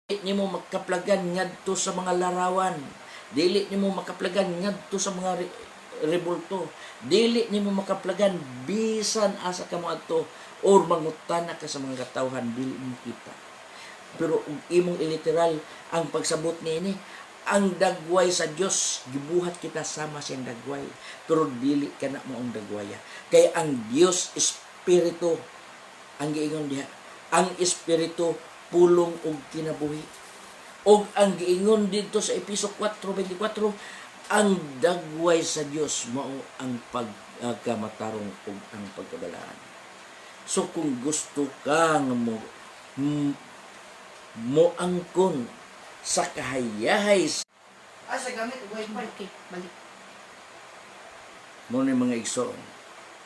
Dili nimo makaplagan ngadto sa mga larawan. Dili nimo makaplagan ngadto sa mga rebulto. Dili nimo makaplagan bisan asa ka mo adto or mangutana ka sa mga katawhan, dili mo kita. Pero ug imong iliteral ang pagsabot niini, ang dagway sa Dios gibuhat kita sama sa dagway, pero dili kana mo ang dagwaya. Kay ang Dios espiritu, ang giingon diha, ang espiritu pulong ug kinabuhi. Og ang giingon dito sa Efeso 4:24, ang dagway sa Dios mao ang pagkamatarong ug ang pagkabalaan. So kung gusto kang mo angkon sa kahayahay sa gamit wifi balik. Mo ni mga igsoon,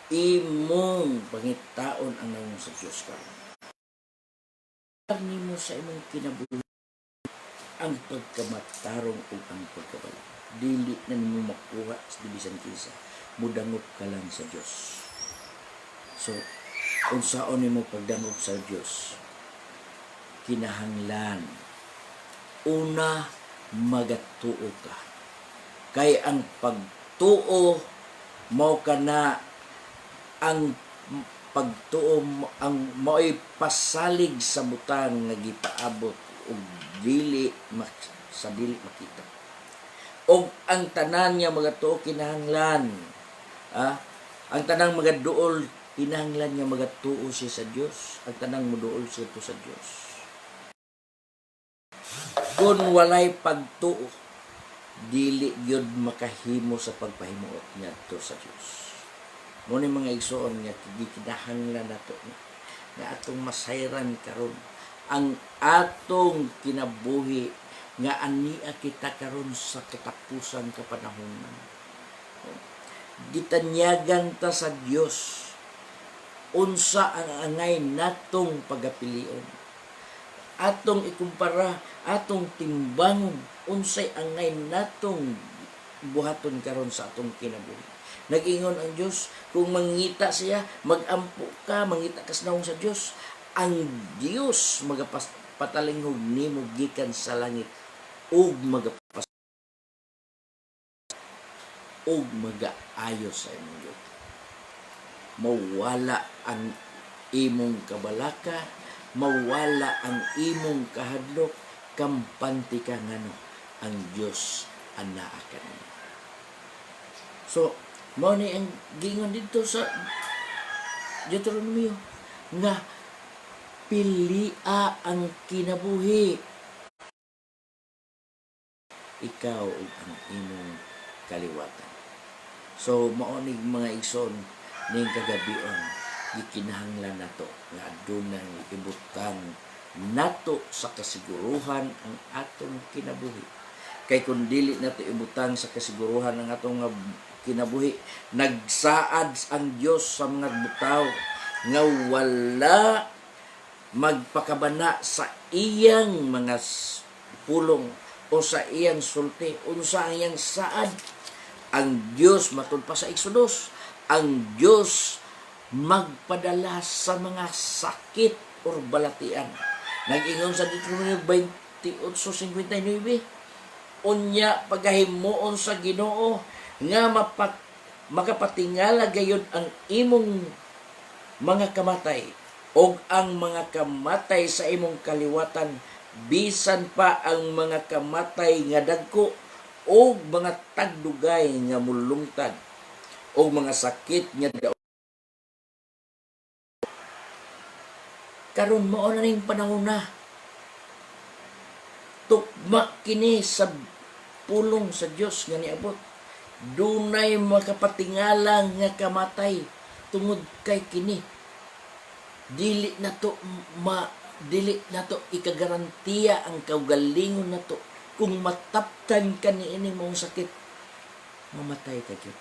imong pangitaon ang nawong sa Dios karon. Nimo sa imong kinabuhi ang pagkamatarong ug ang pagkabalaan. Dili na nimo makuha sa bisan kinsa, mudangot ka lang sa Dios. So unsaon nimo pagdangop sa Dios? Kinahanglan una magatuo ka. Kay ang pagtuo mao kana ang pagtuo ang mao'y pasalig sa butang nga gipaabot ug dili sa dili makita. Og ang tanan nga magatuo kinahanglan ang tanang magaduol kinahanglan nga magatuo siya sa Dios. Ang tanang moduol siya to sa Dios. Kung walay pagtuo, dili gyud makahimo sa pagpahimuot ngadto sa Dios. Mo ni mga igsoon nga gikinahanglan nato nga atong masayran karon ang atong kinabuhi nga ania kita karon sa katapusan kapanahonan. Gitanyagan ta sa Dios unsa ang angay natong pagapilion. Atong ikumpara, atong timbangon unsay angay natong buhaton karon sa atong kinabuhi. Nag-ingon ang Dios, kung mangita siya, magampo ka, mangita ka sa nawong sa Dios, ang Dios magapatalingog nimo gikan sa langit ug magaayo sa imong Dios. Mawala ang imong kabalaka, mawala ang imong kahadlok, kampante ka ngano ang Dios anaa kanimo. So mao ni ang gingon dito sa Deuteronomio nga pilia ang kinabuhi, ikaw ug ang imong kaliwatan. So mao ni mga igsoon ning kagabion gikinahanglan nato nga adunay ibutang nato sa kasiguruhan ang atong kinabuhi. Kay kung dili nato ibutang sa kasiguruhan ang atong kinabuhi, nagsaad ang Dios sa mga butaw nga wala magpakabana sa iyang mga pulong o sa iyang sulti. Unsa ang iyang saad? Ang Dios matud pa sa Exodus, ang Dios magpadala sa mga sakit o balatian. Nag-ingon sa Deuteronomio 28:59, unya pagahimuon sa Ginoo nga makapatingala gayud ang imong mga kamatay og ang mga kamatay sa imong kaliwatan bisan pa ang mga kamatay nga dagko o mga tagdugay nga mulungtad o mga sakit nga daog. Karon mao na ning panahon na tukma kini sa pulong sa Dios nga niabot. Dunay makapatingala nga kamatay tungod kay kini. Dili na to ikagarantiya ang kaugalingon na to. Kung mataptan ka ni ini mong sakit, mamatay ka gyud.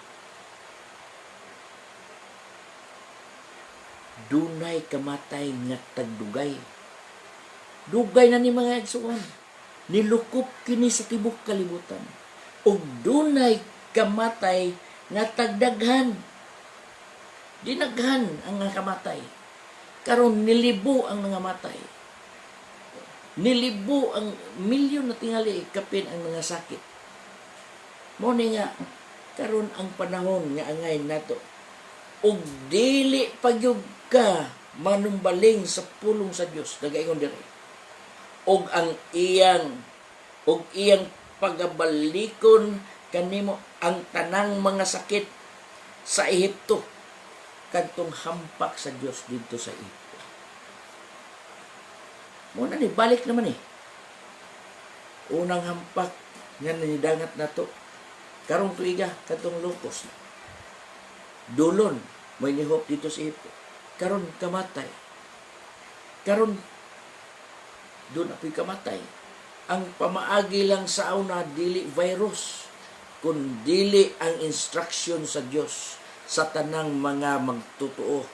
Dunay kamatay nga tagdugay. Dugay na ni mga igsuon. Nilukop kini sa tibok kalibutan. Og dunay kamatay nga tagdaghan. Dinaghan ang nga kamatay. Karon nilibo ang mga matay. Nilibo ang milyon na tingali kapin ang mga sakit. Mo ni nga karon ang panahon nga angay nato. Og dili pagyud ka manumbaling sa pulong sa Dios dagaingon diri. Og iyang pagabalikon kanimo ang tanang mga sakit sa Ehipto kadtong hampak sa Dios didto sa Ehipto. Muna ni balik naman unang hampak nga nidangat nato karong tuiga kadtong lupos. Dulon may nihop dito sa Ehipto. Karon kamatay. Karon doon apoy kamatay. Ang pamaagi lang sa una dili virus, kun dili ang instruction sa Dios sa tanang mga magtutuo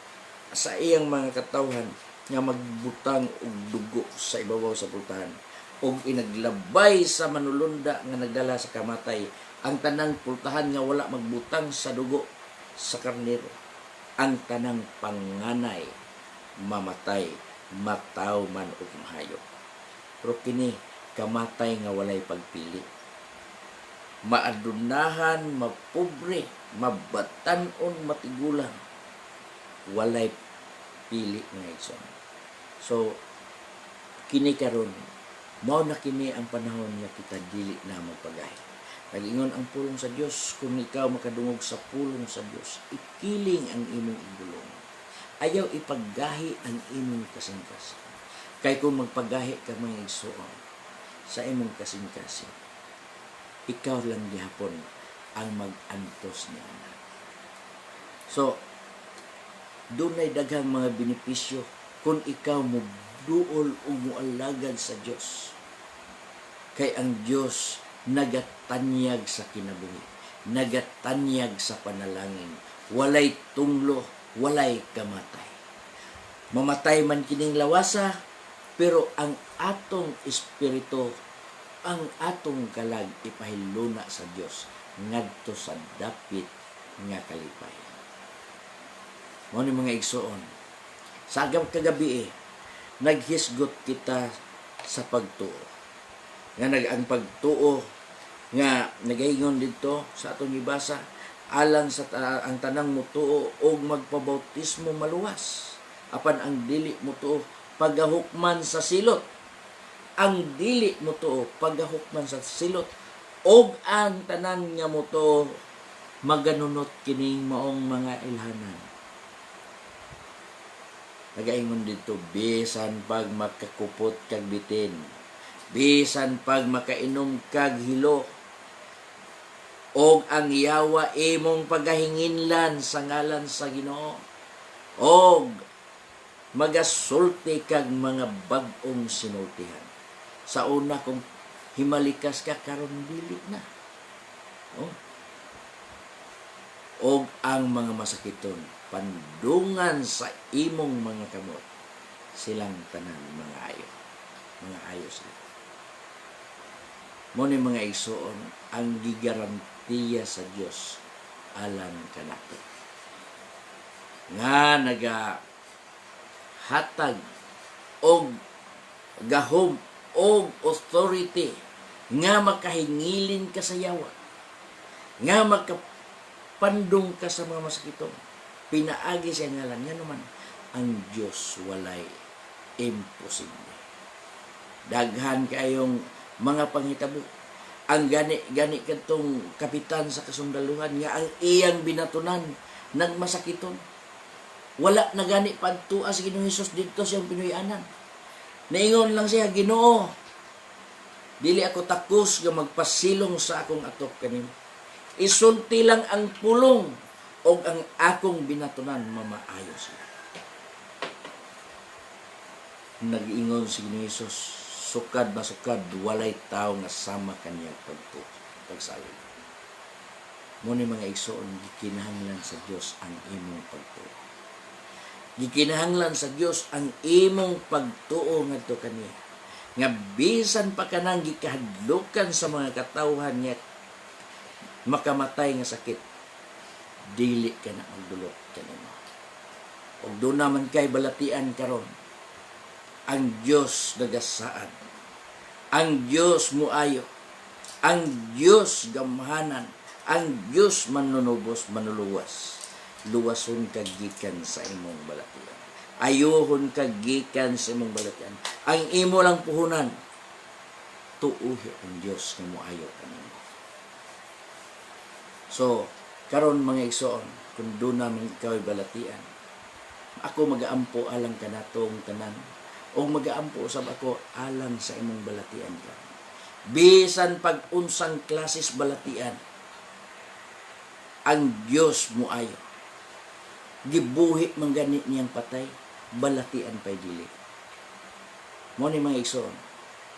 sa iyang mga katawhan nga magbutang og dugo sa ibabaw sa pultahan og inaglabay sa manulunda nga nagdala sa kamatay ang tanang pultahan nga wala magbutang sa dugo sa karnero. Ang tanang panganay mamatay, mataw man o mahayop. Pero kini kamatay nga walay pagpili. Maadunahan, mapobre, mabatanon, matigulang. Walay pili nga igsoon. So kini karon mao na kini ang panahon nga kita dili na magpagahi. Nag-ingon ang pulong sa Dios, kung ikaw makadungog sa pulong sa Dios, ikiling ang imong igulong. Ayaw ipaggahi ang imong kasing-kasing. Kay kung magpagahi ka mga igsoon sa imong kasing-kasing, ikaw lang gihapon ang mag-antos niya. So, doon ay daghang mga benepisyo kung ikaw mo duol o mualagad sa Dios. Kay ang Dios nagatanyag sa kinabuhi, nagatanyag sa panalangin, walay tunglo, walay kamatay. Mamatay man kining lawasa, pero ang atong espiritu, ang atong kalag ipahiluna sa Dios ngadto sa dapit nga kalipayan. Mo ni mga igsoon, sa agam kagabi naghisgot kita sa pagtuo. Nga ang pagtuo nga nagaingon dito sa atong gibasa alang sa ang tanang mutuo og magpabautismo maluwas apan ang dili mutuo pagahukman sa silot. Ang dili mutuo pagahukman sa silot og ang tanan nga mutuo maganunot kining maong mga ilhanan. Nagaingon dito bisan pag makakupot kag bitin, bisan pag makainom kag hilo, og ang yawa imong pagahinginlan sa ngalan sa Ginoo, og magasulti kag mga bag-ong sinultihan. Sa una kung himalikas ka karon dili na. Og ang mga masakiton pandungan sa imong mga kamot, silang tanan mga ayo. Mga ayo sila. Mo ni mga igsoon ang gigarantiya sa Dios alang kanato. Nga nagahatag og gahom og authority nga makahingilin ka sa yawa, nga makapandong ka sa mga masakiton. Pinaagi siya ngalan nga naman ang Dios walay imposible. Daghan kayong mga panghitabo. Ang gani katong kapitan sa kasundaluhan nga ang iyang binatunan nagmasakiton. Wala na gani pagtua sa Ginoong Hesus dito siyang pinuyanan. Naingon lang siya, Ginoo, dili ako takos nga magpasilong sa akong atok kanimo. Isulti lang ang pulong o ang akong binatunan mamaayo siya. Nag-ingon si Ginoong Hesus, sukad na sukad, walay tao nga sama kaniyang pagsalig. Muna mga igsoon, gikinahanglan sa Diyos ang imong pagtuo. Gikinahanglan sa Diyos ang imong pagtuo ngadto kaniya. Nga bisan pa kanang gikahadlukan sa mga katawhan nga makamatay nga sakit, dili ka na magdulot kanimo. Og doon naman kay balatian karon, ang Diyos nagasaad, ang Diyos muayo, ang Diyos gamhanan, ang Diyos manunubos, manuluwas. Luwason kagikan sa imong balatian. Ayohon kagikan sa imong balatian. Ang imo lang puhunan, tuuhi ang Diyos nga muayo kanimo. So, karon mga igsoon, kung doon namin ikaw balatian, ako mag-aampo alang kanatong tanan, o mag-aampo usab ako alang sa imong balatian ka. Bisan pag-unsang klases balatian, ang Diyos muayo. Gibuhi man gani niyang patay, balatian pa'y dili. Mo ni mga igsoon,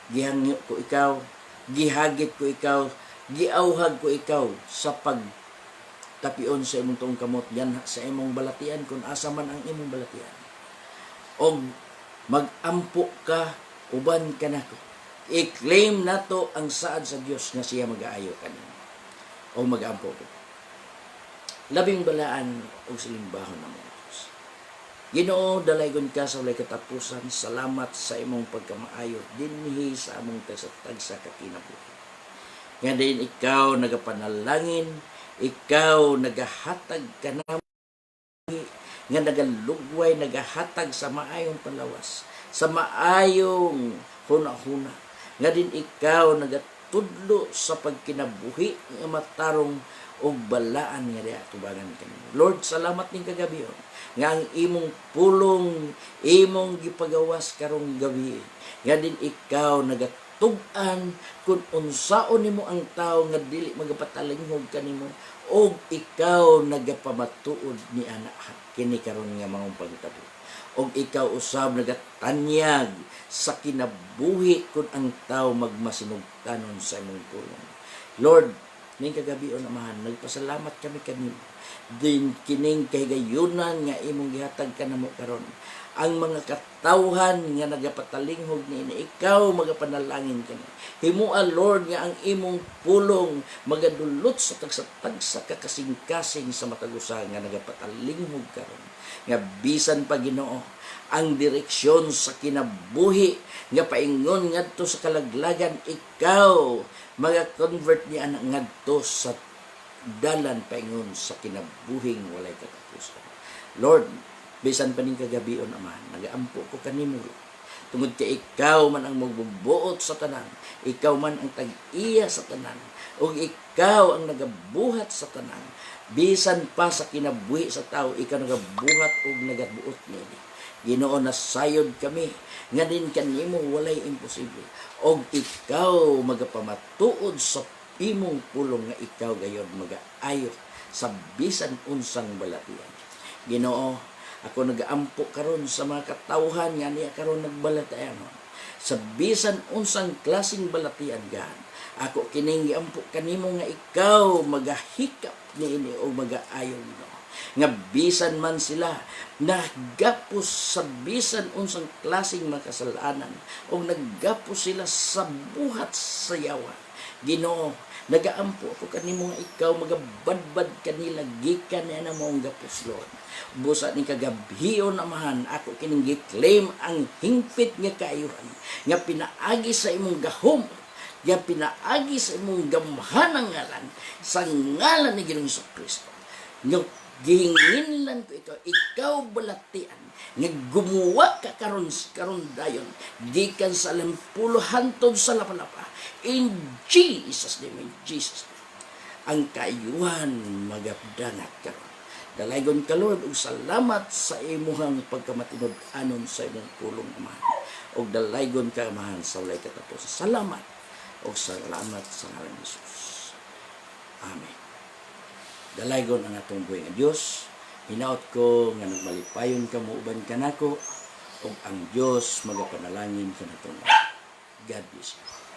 gihangyo ko ikaw, gihagit ko ikaw, giauhag ko ikaw sa pagtapion sa imong tuong kamot, yan sa imong balatian, kung asa man ang imong balatian. O mag-ampo ka, uban ka na ko. I-claim na to ang saad sa Diyos na siya mag-aayo kanina. O mag-ampo ko. Labing balaan o silimbahon ng mga Diyos. Ginoo, dalaygon ka sa walay katapusan. Salamat sa imong pagkamaayo dinhi sa among tagsa kakinabuhi. Nga din ikaw nagapanalangin, ikaw nagahatag ka na, nga nagalugway, nagahatag sa maayong palawas, sa maayong huna-huna. Nga din ikaw nagatudlo sa pagkinabuhi nga matarong o balaan nga diya tubangan kanimo. Lord, salamat ning kagabi nga ang imong pulong, imong gipagawas karong gabi. Nga din ikaw nagatug-an kung unsaon nimo ang tao nga dili magapatalingog kanimo, o ikaw nagapamatuod ni anak kini karon nga mga pagtabo. O ikaw usab nagatanyag sa kinabuhi kung ang tao magmasinugtanon sa imong pulong. Lord, ning kagabion amahan, nagpasalamat kami kanimo. Din kining kahigayunan nga imong gihatag kanamo karon. Ang mga katawhan nga nagapatalinghog niini, ikaw magapanalangin kani. Himua Lord nga ang imong pulong magadulot sa tagsa-tagsa kakasing-kasing sa matagusa nga nagapatalinghog karon. Nga bisan pa Ginoo ang direksyon sa kinabuhi nga paingon ngadto sa kalaglagan, ikaw maga-convert niya anak ngadto sa dalan paingon sa kinabuhing walay katapusan. Lord, bisan pa ning kagabion amahan, nagaampo ko kanimo tungod kay ikaw man ang magbubuot sa tanan, ikaw man ang tag-iya sa tanan, ug ikaw ang nagabuhat sa tanan. Bisan pa sa kinabuhi sa tao, ikaw nagabuhat ug nagabuot niini. Ginoo, nasayod kami nga din kanimo walay imposible. Og ikaw magapamatuod sa imong pulong nga ikaw gayod magaayo sa bisan unsang balatian. Ginoo, ako nagaampo karon sa mga katawhan nga niya karon nagbalatayan. Sa bisan unsang klaseng balatian gan, ako kining giampo kanimo nga ikaw magahikap niini o magaayo no. Nga bisan man sila naggapos sa bisan unsang klaseng makasalanan o naggapos sila sa buhat sayawan. Ginoo, nagaampo ako kanimo nga ikaw magabadbad kanila gikan na mong gapos Lord. Busa ni kagabion amahan, ako kining gi-claim ang hingpit nga kaayuhan nga pinaagi sa imong gahom, nga pinaagi sa imong gamhanang ngalan, sa ngalan ni Ginoong Kristo. Nga Ginginlan ko ito, ikaw balatian, nga gumawa ka karon dayon, gikan sa 50 hantod sa lapalapa. In Jesus name, in Jesus name. Ang kaayuhan magabdanat karon. Dalaygon ka Lord, ug salamat sa imuhang pagkamatinod anon sa imong pulong amahan. Ug dalaygon ka amahan sa walay katapos. Salamat ug salamat sa ngalan ni Jesus. Amen. Dalaygon ang atong buhay nga Dios. Hinaot ko nga nagmalipayon ka mo uban kanako ug ang Dios magapanalangin kanaton. God bless you.